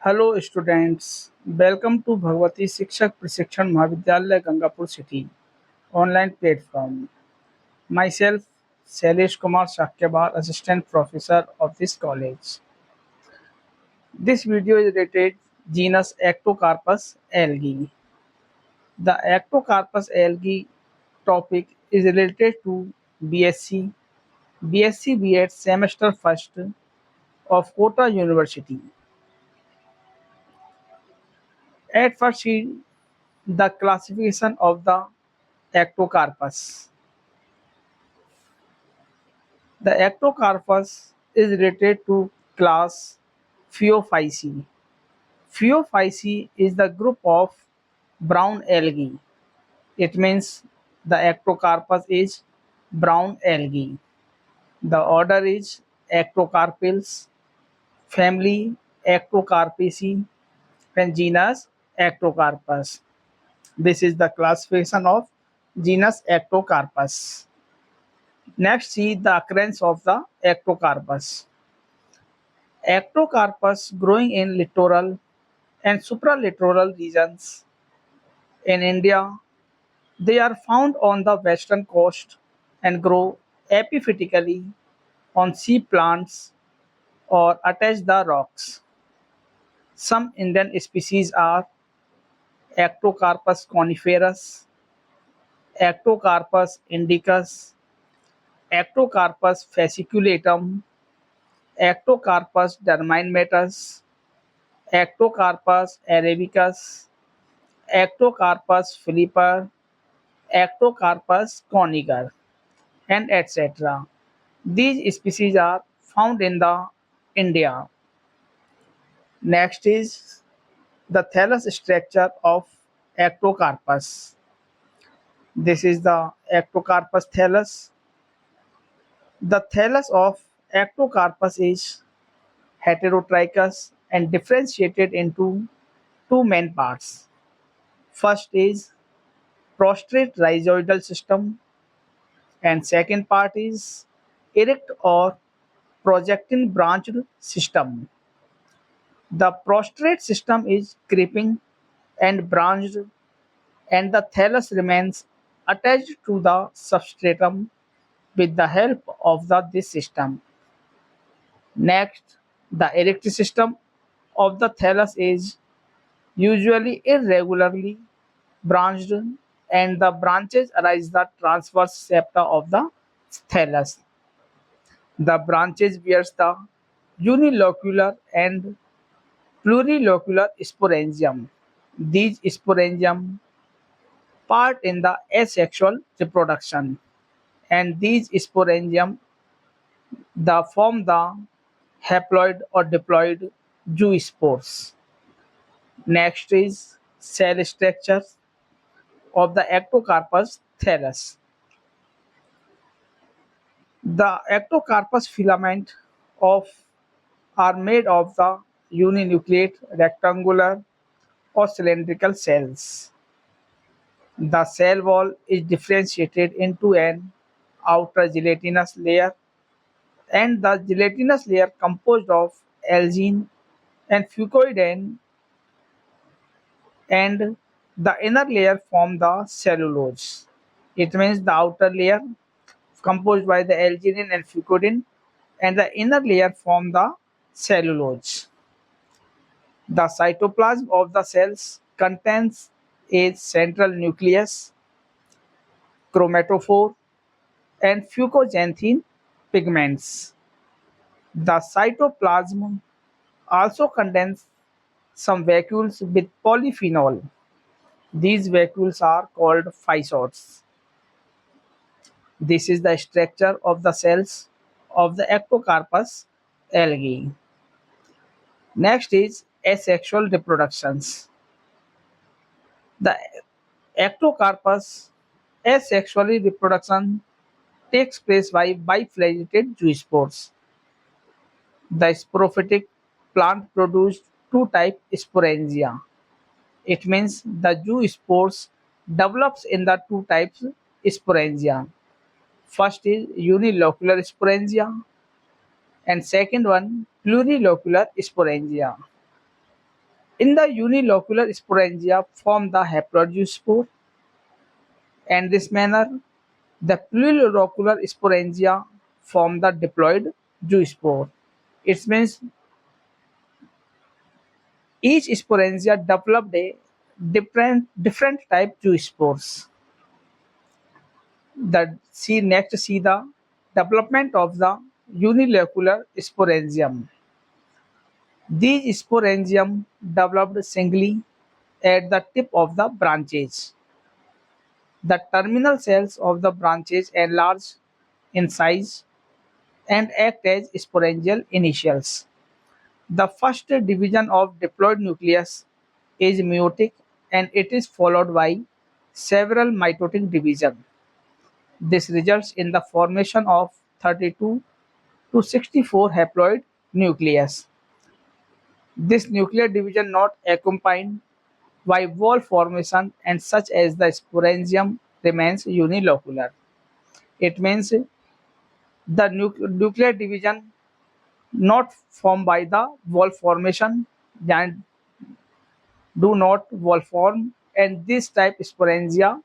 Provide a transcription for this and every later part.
Hello students, welcome to Bhagwati Shikshak Prashikshan Mahavidyalaya Gangapur city online platform. Myself Shailesh Kumar Sakyabal, assistant professor of this college. This video is related genus Ectocarpus algae. The Ectocarpus algae topic is related to B.Sc, B.Sc B.Ed semester first of Kota University. At first, see the classification of the Ectocarpus. The Ectocarpus is related to class Phaeophyceae. Phaeophyceae is the group of brown algae. It means the Ectocarpus is brown algae. The order is Ectocarpales, family Ectocarpaceae, and genus Ectocarpus. This is the classification of genus Ectocarpus. Next, see the occurrence of the Ectocarpus. Ectocarpus growing in littoral and supralittoral regions in India. They are found on the western coast and grow epiphytically on sea plants or attach the rocks. Some Indian species are Ectocarpus coniferus, Ectocarpus indicus, Ectocarpus fasciculatum, Ectocarpus derminatus, Ectocarpus arabicus, Ectocarpus philipper, Ectocarpus coniger, and etc. These species are found in the India. Next is the thallus structure of Ectocarpus. This is the Ectocarpus thallus. The thallus of Ectocarpus is heterotrichous and differentiated into two main parts. First is prostrate rhizoidal system, and second part is erect or projecting branched system. The prostrate system is creeping and branched, and the thallus remains attached to the substratum with the help of this system. Next, the erect system of the thallus is usually irregularly branched, and the branches arise the transverse septa of the thallus. The branches bears the unilocular and plurilocular sporangium. These sporangium part in the asexual reproduction, and these sporangium form the haploid or diploid zoospores. Next is cell structure of the Ectocarpus thallus. The Ectocarpus filament of are made of the uninucleate, rectangular, or cylindrical cells. The cell wall is differentiated into an outer gelatinous layer and the gelatinous layer composed of algin and fucoidin, and the inner layer form the cellulose. It means the outer layer composed by the algin and fucoidin, and the inner layer form the cellulose. The cytoplasm of the cells contains a central nucleus, chromatophore, and fucoxanthin pigments. The cytoplasm also contains some vacuoles with polyphenol. These vacuoles are called physotes. This is the structure of the cells of the Ectocarpus algae. Next is asexual reproductions. The Ectocarpus asexually reproduction takes place by biflagellated zoospores. The sporophytic plant produced two type sporangia. It means the zoospores develops in the two types sporangia. First is unilocular sporangia and second one plurilocular sporangia. In the unilocular sporangia form the haploid zoospore, and this manner the plurilocular sporangia form the diploid zoospore. It means each sporangia developed a different type zoospores. See the development of the unilocular sporangium. These sporangium developed singly at the tip of the branches. The terminal cells of the branches enlarge in size and act as sporangial initials. The first division of diploid nucleus is meiotic and it is followed by several mitotic divisions. This results in the formation of 32 to 64 haploid nucleus. This nuclear division not accompanied by wall formation and such as the sporangium remains unilocular. It means the nuclear division not formed by the wall formation and do not wall form, and this type sporangia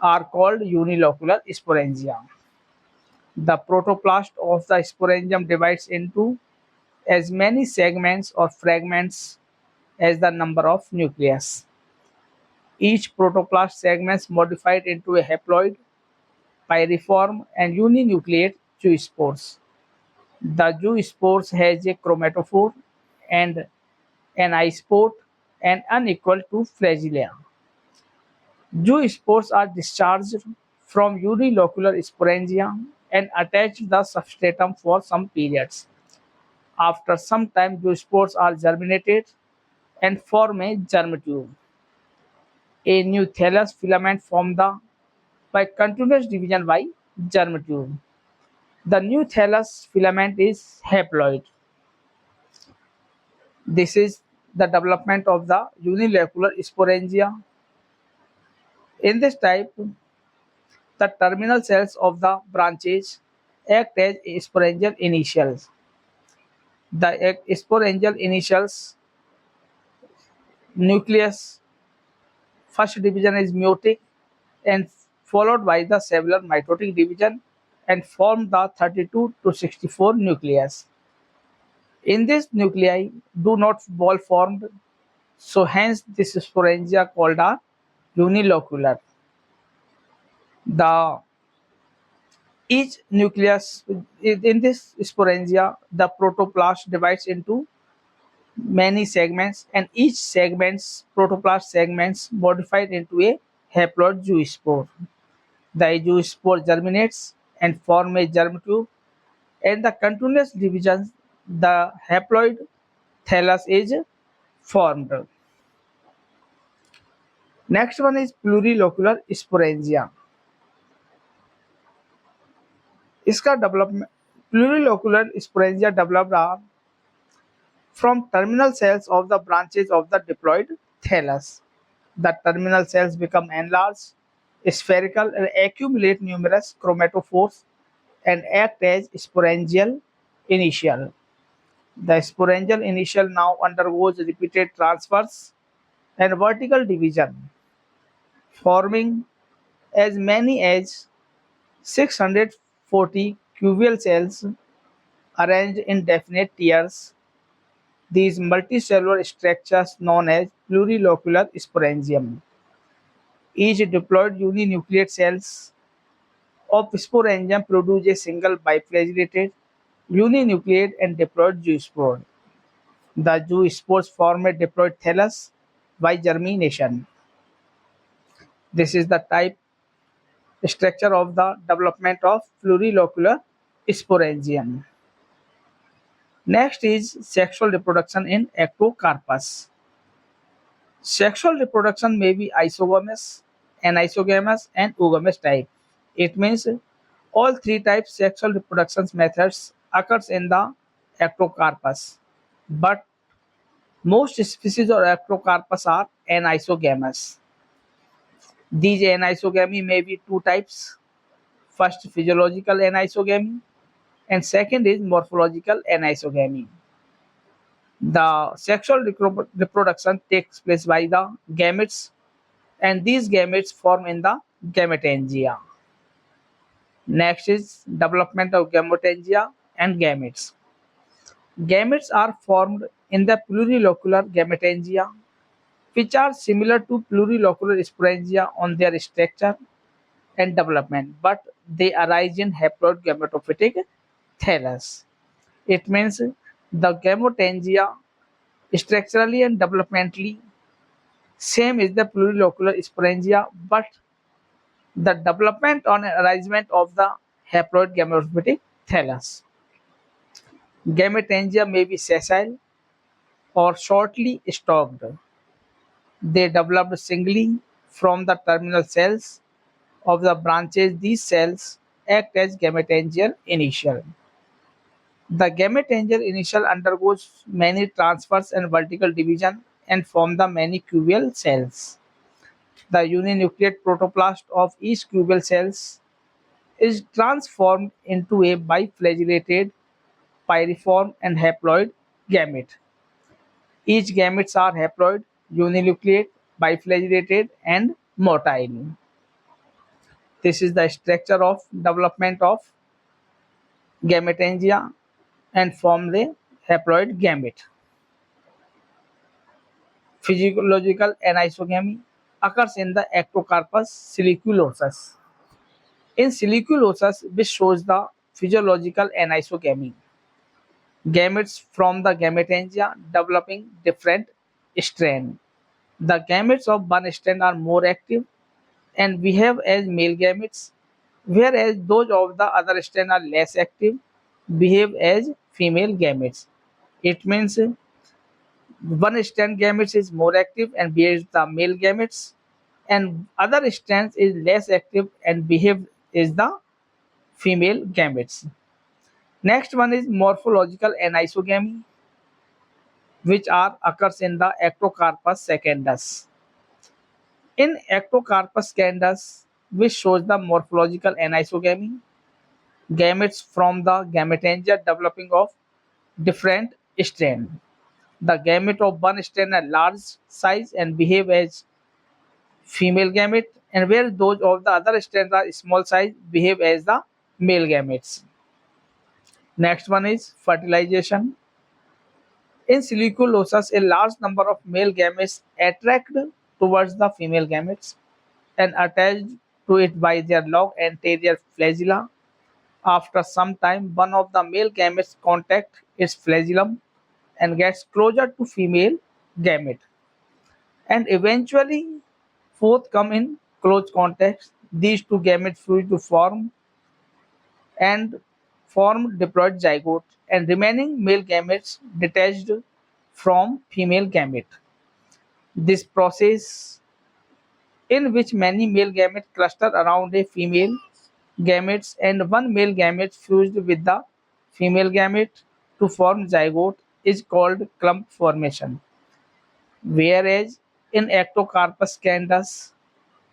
are called unilocular sporangia. The protoplast of the sporangium divides into as many segments or fragments as the number of nucleus. Each protoplast segment modified into a haploid, pyriform, and uninucleate zoospores. The zoospores has a chromatophore and an isport and unequal to flagella. Zoospores are discharged from unilocular sporangia and attach the substratum for some periods. After some time, zoospores are germinated and form a germ tube. A new thallus filament formed by continuous division by germ tube. The new thallus filament is haploid. This is the development of the unilocular sporangia. In this type, the terminal cells of the branches act as sporangial initials. The sporangial initials nucleus first division is meiotic and followed by the several mitotic division and form the 32 to 64 nucleus. In this nuclei do not wall formed, so hence this sporangia called a unilocular. The each nucleus in this sporangia, the protoplast divides into many segments, and each segments protoplast segments modified into a haploid zoospore. The zoospore germinates and form a germ tube, and the continuous division, the haploid thallus is formed. Next one is plurilocular sporangia. इसका development plurilocular sporangia developed are from terminal cells of the branches of the diploid thallus. The terminal cells become enlarged, spherical, and accumulate numerous chromatophores and act as sporangial initial. The sporangial initial now undergoes repeated transfers and vertical division, forming as many as 640 cuvial cells arranged in definite tiers. These multicellular structures known as plurilocular sporangium. Each diploid uninucleate cells of sporangium produce a single biflagellated uninucleate and diploid zoospore. The zoospores form a diploid thallus by germination. This is the type structure of the development of plurilocular sporangium. Next is sexual reproduction in Ectocarpus. Sexual reproduction may be isogamous, anisogamous, and oogamous type. It means all three types sexual reproduction methods occurs in the Ectocarpus, but most species of Ectocarpus are anisogamous. These anisogamy may be two types. First, physiological anisogamy, and second is morphological anisogamy. The sexual reproduction takes place by the gametes, and these gametes form in the gametangia. Next is development of gametangia and gametes. Gametes are formed in the plurilocular gametangia, which are similar to plurilocular sporangia on their structure and development, but they arise in haploid gametophytic thallus. It means the gametangia structurally and developmentally same is the plurilocular sporangia, but the development on arrangement of the haploid gametophytic thallus. Gametangia may be sessile or shortly stalked. They developed singly from the terminal cells of the branches. These cells act as gametangial initial. The gametangial initial undergoes many transfers and vertical division and form the many cubial cells. The uninucleate protoplast of each cubial cells is transformed into a biflagellated, pyriform, and haploid gamete. Each gametes are haploid, uninucleate, biflagellated, and motile. This is the structure of development of gametangia and form the haploid gamete. Physiological anisogamy occurs in the ectocarpus siliculosus. In siliculosus, which shows the physiological anisogamy, gametes from the gametangia developing different strain. The gametes of one strain are more active and behave as male gametes, whereas those of the other strain are less active, behave as female gametes. It means one strand gametes is more active and behaves the male gametes, and other strands is less active and behave as the female gametes. Next one is morphological anisogamy, which are occurs in the Ectocarpus secundus. In Ectocarpus secundus, which shows the morphological anisogamy, gametes from the gametangia developing of different strain. The gamete of one strain are large size and behave as female gamete, and where those of the other strains are small size, behave as the male gametes. Next one is fertilization. In siliculosus, a large number of male gametes attract towards the female gametes and attached to it by their long anterior flagella. After some time, one of the male gametes contact its flagellum and gets closer to female gamete, and eventually both come in close contact. These two gametes fuse to and form diploid zygote, and remaining male gametes detached from female gamete. This process, in which many male gametes cluster around a female gametes and one male gamete fused with the female gamete to form zygote, is called clump formation. Whereas in Ectocarpus candus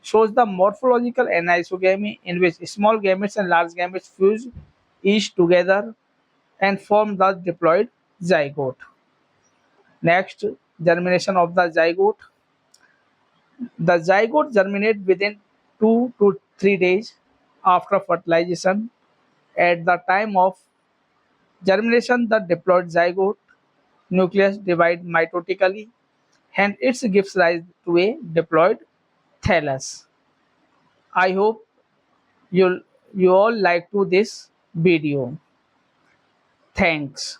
shows the morphological anisogamy, in which small gametes and large gametes fuse each together and form the diploid zygote. Next, germination of the zygote. The zygote germinates within 2 to 3 days after fertilization. At the time of germination, the diploid zygote nucleus divides mitotically, and it gives rise to a diploid thallus. I hope you all like to this video. Thanks.